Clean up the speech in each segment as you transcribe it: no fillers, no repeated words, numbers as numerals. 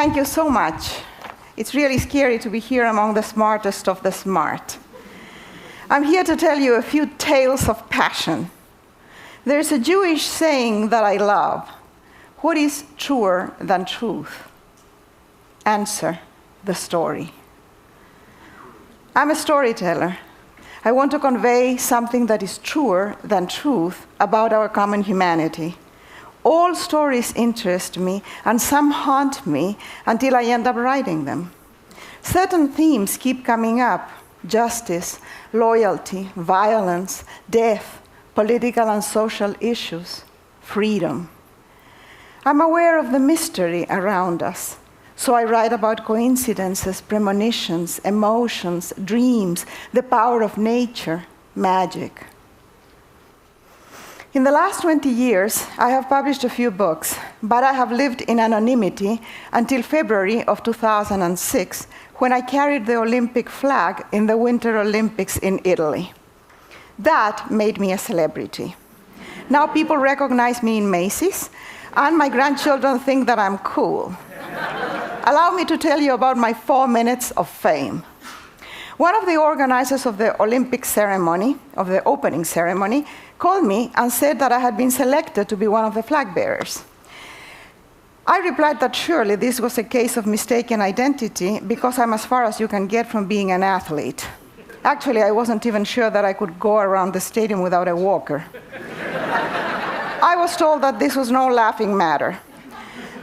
Thank you so much. It's really scary to be here among the smartest of the smart. I'm here to tell you a few tales of passion. There's a Jewish saying that I love. What is truer than truth? Answer, the story. I'm a storyteller. I want to convey something that is truer than truth about our common humanity. All stories interest me, and some haunt me until I end up writing them. Certain themes keep coming up: justice, loyalty, violence, death, political and social issues, freedom. I'm aware of the mystery around us, so I write about coincidences, premonitions, emotions, dreams, the power of nature, magic. In the last 20 years, I have published a few books, but I have lived in anonymity until February of 2006, when I carried the Olympic flag in the Winter Olympics in Italy. That made me a celebrity. Now people recognize me in Macy's, and my grandchildren think that I'm cool. Allow me to tell you about my 4 minutes of fame. One of the organizers of the Olympic ceremony, of the opening ceremony, called me and said that I had been selected to be one of the flag bearers. I replied that surely this was a case of mistaken identity, because I'm as far as you can get from being an athlete. Actually, I wasn't even sure that I could go around the stadium without a walker. I was told that this was no laughing matter.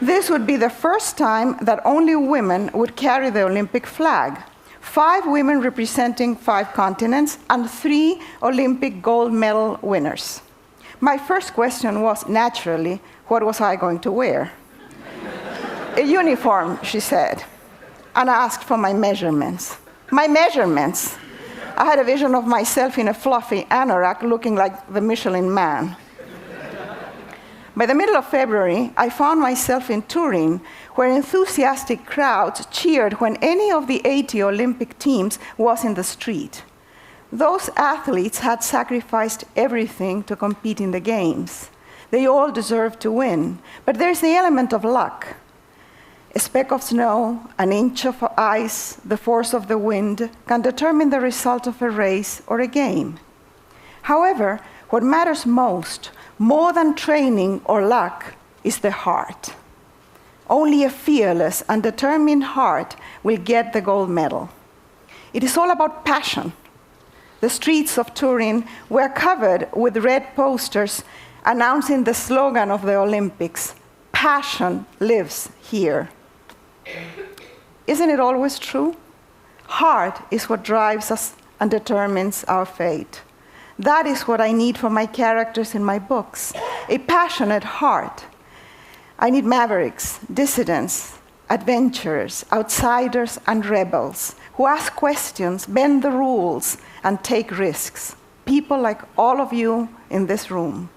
This would be the first time that only women would carry the Olympic flag. 5 women representing 5 continents, and 3 Olympic gold medal winners. My first question was, naturally, what was I going to wear? A uniform, she said, and I asked for my measurements. My measurements! I had a vision of myself in a fluffy anorak looking like the Michelin Man. By the middle of February, I found myself in Turin, where enthusiastic crowds cheered when any of the 80 Olympic teams was in the street. Those athletes had sacrificed everything to compete in the games. They all deserved to win, but there's the element of luck. A speck of snow, an inch of ice, the force of the wind can determine the result of a race or a game. However, what matters most, more than training or luck, is the heart. Only a fearless and determined heart will get the gold medal. It is all about passion. The streets of Turin were covered with red posters announcing the slogan of the Olympics: "Passion lives here." Isn't it always true? Heart is what drives us and determines our fate. That is what I need for my characters in my books: a passionate heart. I need mavericks, dissidents, adventurers, outsiders, and rebels who ask questions, bend the rules, and take risks. People like all of you in this room.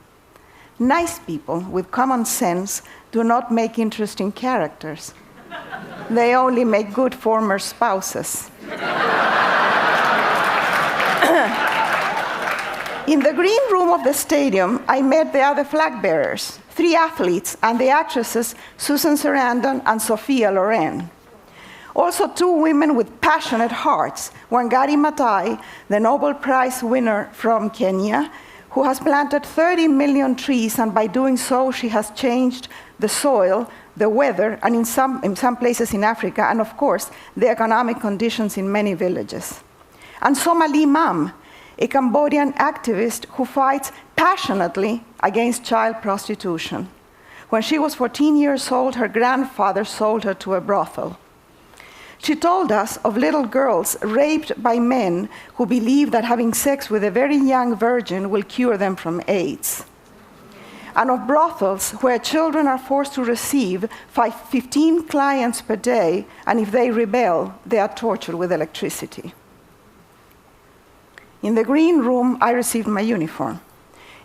Nice people with common sense do not make interesting characters. They only make good former spouses. In the green room of the stadium, I met the other flag bearers, 3 athletes, and the actresses Susan Sarandon and Sophia Loren. Also 2 women with passionate hearts, Wangari Maathai, the Nobel Prize winner from Kenya, who has planted 30 million trees, and by doing so, she has changed the soil, the weather, and in some places in Africa, and of course, the economic conditions in many villages. And Somali Mam, a Cambodian activist who fights passionately against child prostitution. When she was 14 years old, her grandfather sold her to a brothel. She told us of little girls raped by men who believe that having sex with a very young virgin will cure them from AIDS. And of brothels where children are forced to receive 15 clients per day, and if they rebel, they are tortured with electricity. In the green room, I received my uniform.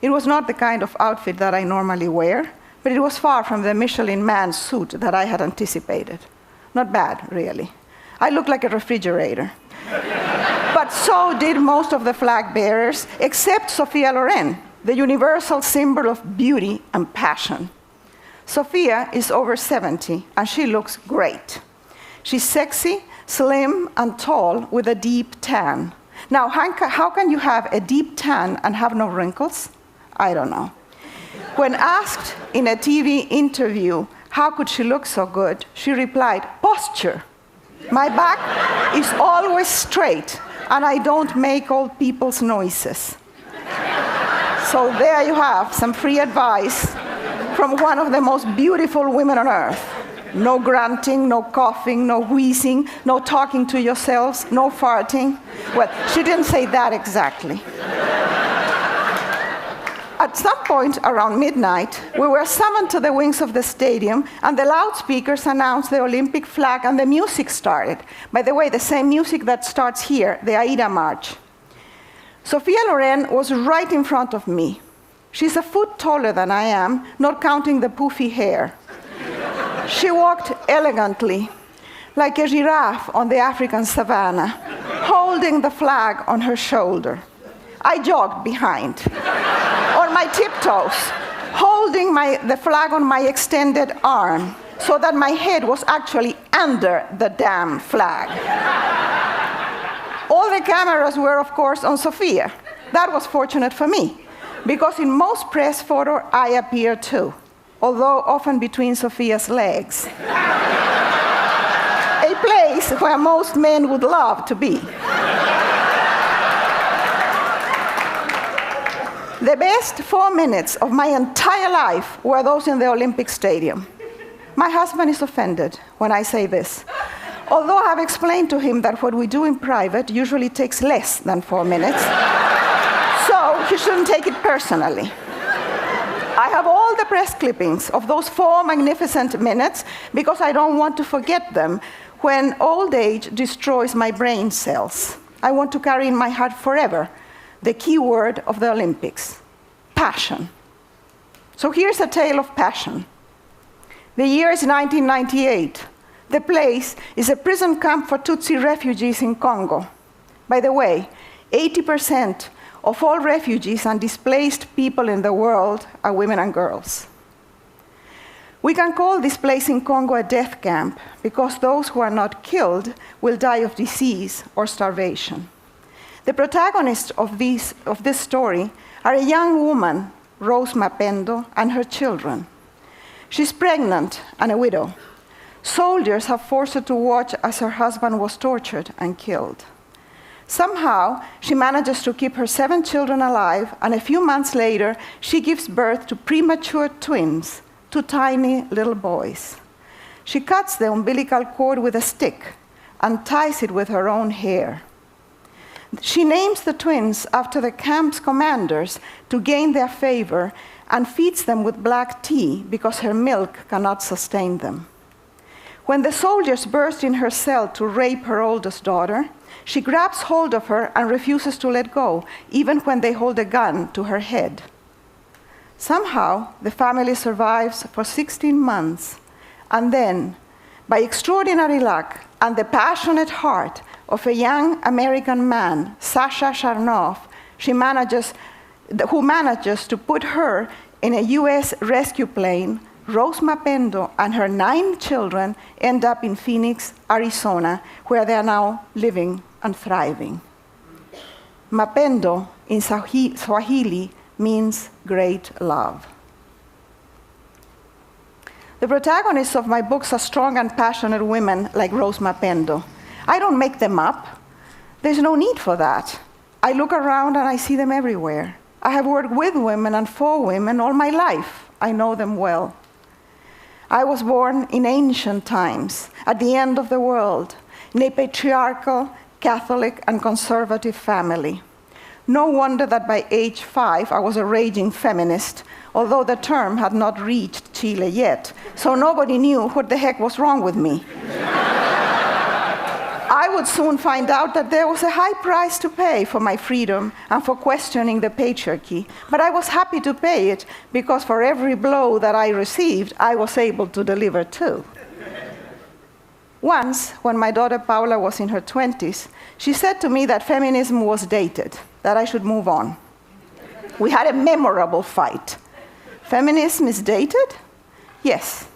It was not the kind of outfit that I normally wear, but it was far from the Michelin Man suit that I had anticipated. Not bad, really. I looked like a refrigerator. But so did most of the flag bearers, except Sophia Loren, the universal symbol of beauty and passion. Sophia is over 70, and she looks great. She's sexy, slim, and tall with a deep tan. Now, how can you have a deep tan and have no wrinkles? I don't know. When asked in a TV interview how could she look so good, she replied, "Posture. My back is always straight, and I don't make old people's noises." So there you have some free advice from one of the most beautiful women on earth. No grunting, no coughing, no wheezing, no talking to yourselves, no farting. Well, she didn't say that exactly. At some point around midnight, we were summoned to the wings of the stadium, and the loudspeakers announced the Olympic flag, and the music started. By the way, the same music that starts here, the Aida March. Sophia Loren was right in front of me. She's a foot taller than I am, not counting the poofy hair. She walked elegantly, like a giraffe on the African savannah, holding the flag on her shoulder. I jogged behind, on my tiptoes, holding the flag on my extended arm, so that my head was actually under the damn flag. All the cameras were, of course, on Sophia. That was fortunate for me, because in most press photos, I appear too, although often between Sophia's legs. A place where most men would love to be. The best 4 minutes of my entire life were those in the Olympic Stadium. My husband is offended when I say this, although I have explained to him that what we do in private usually takes less than 4 minutes, so he shouldn't take it personally. I have all the press clippings of those 4 magnificent minutes because I don't want to forget them when old age destroys my brain cells. I want to carry in my heart forever the key word of the Olympics: passion. So here's a tale of passion. The year is 1998. The place is a prison camp for Tutsi refugees in Congo. By the way, 80% of all refugees and displaced people in the world are women and girls. We can call this place in Congo a death camp because those who are not killed will die of disease or starvation. The protagonists of this story are a young woman, Rose Mapendo, and her children. She's pregnant and a widow. Soldiers have forced her to watch as her husband was tortured and killed. Somehow, she manages to keep her 7 children alive, and a few months later, she gives birth to premature twins, 2 tiny little boys. She cuts the umbilical cord with a stick and ties it with her own hair. She names the twins after the camp's commanders to gain their favor and feeds them with black tea because her milk cannot sustain them. When the soldiers burst in her cell to rape her oldest daughter, she grabs hold of her and refuses to let go, even when they hold a gun to her head. Somehow, the family survives for 16 months, and then, by extraordinary luck and the passionate heart of a young American man, Sasha Sharnoff, who manages to put her in a US rescue plane, Rose Mapendo and her 9 children end up in Phoenix, Arizona, where they are now living and thriving. Mapendo in Swahili means great love. The protagonists of my books are strong and passionate women like Rose Mapendo. I don't make them up. There's no need for that. I look around and I see them everywhere. I have worked with women and for women all my life. I know them well. I was born in ancient times, at the end of the world, in a patriarchal, Catholic, and conservative family. No wonder that by age 5, I was a raging feminist, although the term had not reached Chile yet, so nobody knew what the heck was wrong with me. I would soon find out that there was a high price to pay for my freedom and for questioning the patriarchy, but I was happy to pay it because for every blow that I received, I was able to deliver too. Once, when my daughter Paula was in her 20s, she said to me that feminism was dated, that I should move on. We had a memorable fight. Feminism is dated? Yes,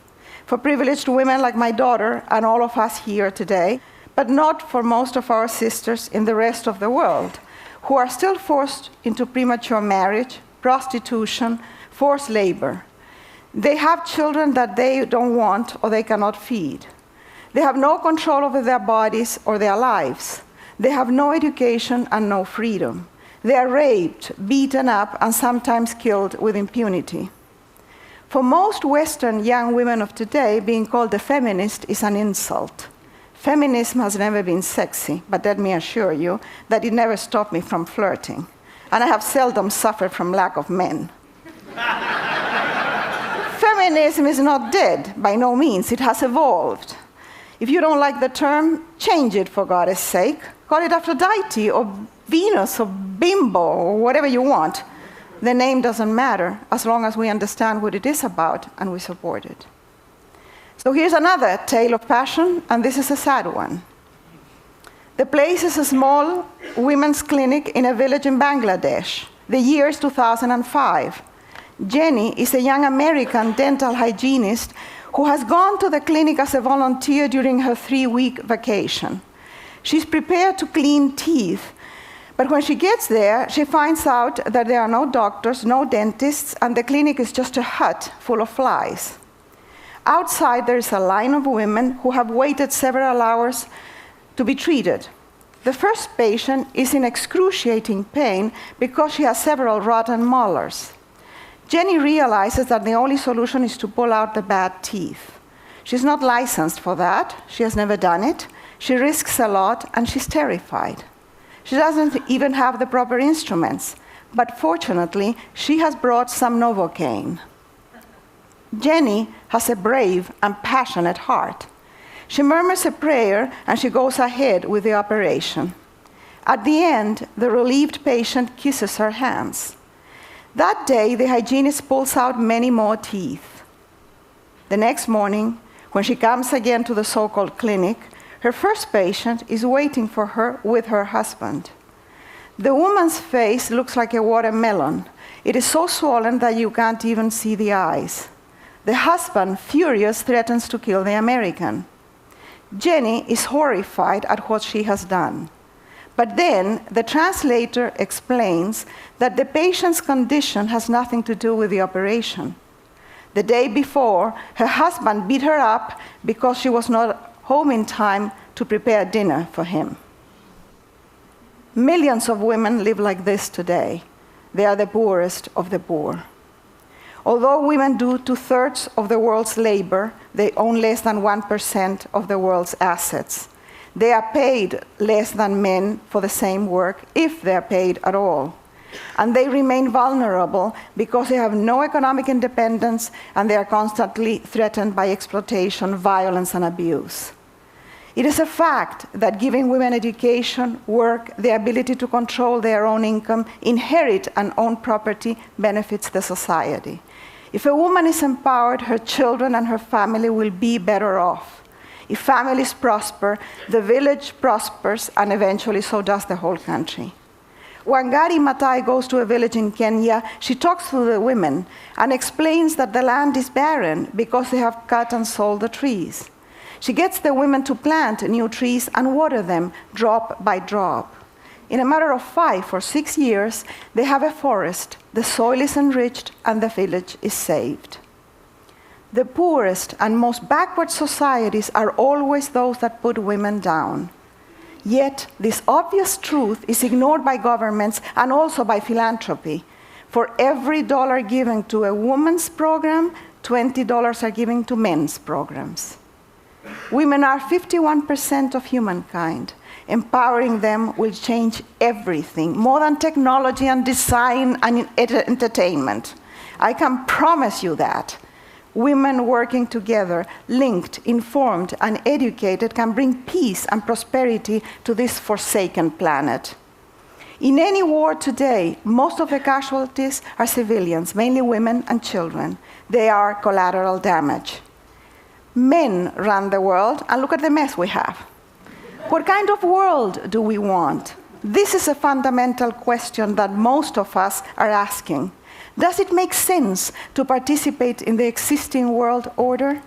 for privileged women like my daughter and all of us here today, but not for most of our sisters in the rest of the world, who are still forced into premature marriage, prostitution, forced labor. They have children that they don't want or they cannot feed. They have no control over their bodies or their lives. They have no education and no freedom. They are raped, beaten up, and sometimes killed with impunity. For most Western young women of today, being called a feminist is an insult. Feminism has never been sexy, but let me assure you that it never stopped me from flirting. And I have seldom suffered from lack of men. Feminism is not dead, by no means. It has evolved. If you don't like the term, change it for God's sake. Call it Aphrodite or Venus or Bimbo or whatever you want. The name doesn't matter as long as we understand what it is about and we support it. So here's another tale of passion, and this is a sad one. The place is a small women's clinic in a village in Bangladesh. The year is 2005. Jenny is a young American dental hygienist who has gone to the clinic as a volunteer during her 3-week vacation. She's prepared to clean teeth, but when she gets there, she finds out that there are no doctors, no dentists, and the clinic is just a hut full of flies. Outside, there is a line of women who have waited several hours to be treated. The first patient is in excruciating pain because she has several rotten molars. Jenny realizes that the only solution is to pull out the bad teeth. She's not licensed for that. She has never done it. She risks a lot, and she's terrified. She doesn't even have the proper instruments, but fortunately, she has brought some Novocaine. Jenny has a brave and passionate heart. She murmurs a prayer, and she goes ahead with the operation. At the end, the relieved patient kisses her hands. That day, the hygienist pulls out many more teeth. The next morning, when she comes again to the so-called clinic, her first patient is waiting for her with her husband. The woman's face looks like a watermelon. It is so swollen that you can't even see the eyes. The husband, furious, threatens to kill the American. Jenny is horrified at what she has done. But then the translator explains that the patient's condition has nothing to do with the operation. The day before, her husband beat her up because she was not home in time to prepare dinner for him. Millions of women live like this today. They are the poorest of the poor. Although women do 2/3 of the world's labor, they own less than 1% of the world's assets. They are paid less than men for the same work, if they are paid at all. And they remain vulnerable because they have no economic independence and they are constantly threatened by exploitation, violence, and abuse. It is a fact that giving women education, work, the ability to control their own income, inherit and own property benefits the society. If a woman is empowered, her children and her family will be better off. If families prosper, the village prospers, and eventually so does the whole country. When Gari Matai goes to a village in Kenya, she talks to the women and explains that the land is barren because they have cut and sold the trees. She gets the women to plant new trees and water them drop by drop. In a matter of 5 or 6 years, they have a forest, the soil is enriched, and the village is saved. The poorest and most backward societies are always those that put women down. Yet, this obvious truth is ignored by governments and also by philanthropy. For every dollar given to a woman's program, $20 are given to men's programs. Women are 51% of humankind. Empowering them will change everything, more than technology and design and entertainment. I can promise you that. Women working together, linked, informed, and educated can bring peace and prosperity to this forsaken planet. In any war today, most of the casualties are civilians, mainly women and children. They are collateral damage. Men run the world, and look at the mess we have. What kind of world do we want? This is a fundamental question that most of us are asking. Does it make sense to participate in the existing world order?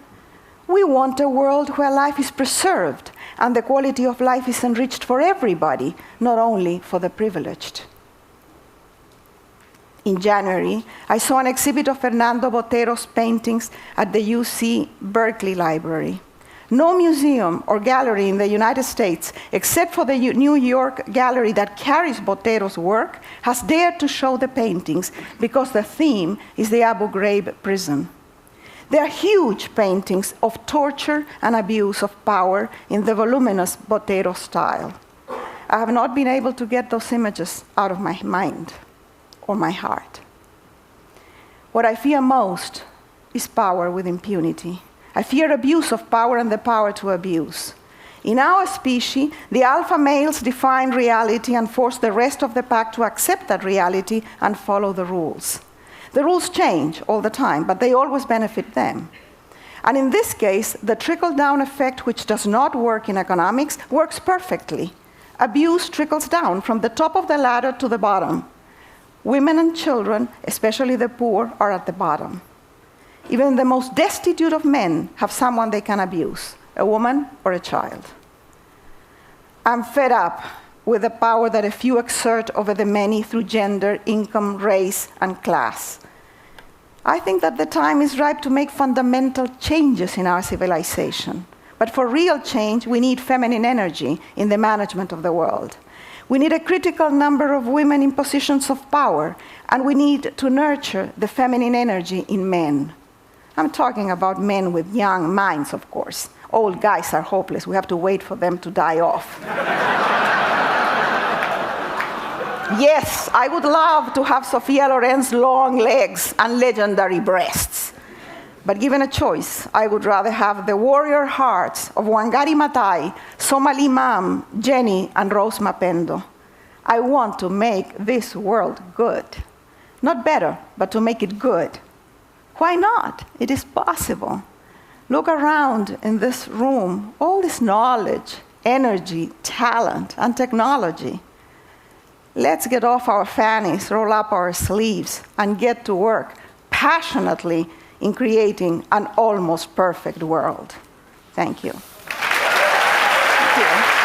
We want a world where life is preserved and the quality of life is enriched for everybody, not only for the privileged. In January, I saw an exhibit of Fernando Botero's paintings at the UC Berkeley Library. No museum or gallery in the United States, except for the New York gallery that carries Botero's work, has dared to show the paintings because the theme is the Abu Ghraib prison. They are huge paintings of torture and abuse of power in the voluminous Botero style. I have not been able to get those images out of my mind or my heart. What I fear most is power with impunity. I fear abuse of power and the power to abuse. In our species, the alpha males define reality and force the rest of the pack to accept that reality and follow the rules. The rules change all the time, but they always benefit them. And in this case, the trickle-down effect, which does not work in economics, works perfectly. Abuse trickles down from the top of the ladder to the bottom. Women and children, especially the poor, are at the bottom. Even the most destitute of men have someone they can abuse, a woman or a child. I'm fed up with the power that a few exert over the many through gender, income, race, and class. I think that the time is ripe to make fundamental changes in our civilization. But for real change, we need feminine energy in the management of the world. We need a critical number of women in positions of power, and we need to nurture the feminine energy in men. I'm talking about men with young minds, of course. Old guys are hopeless. We have to wait for them to die off. Yes, I would love to have Sophia Loren's long legs and legendary breasts. But given a choice, I would rather have the warrior hearts of Wangari Maathai, Somali Mam, Jenny, and Rose Mapendo. I want to make this world good. Not better, but to make it good. Why not? It is possible. Look around in this room, all this knowledge, energy, talent, and technology. Let's get off our fannies, roll up our sleeves, and get to work passionately in creating an almost perfect world. Thank you. Thank you.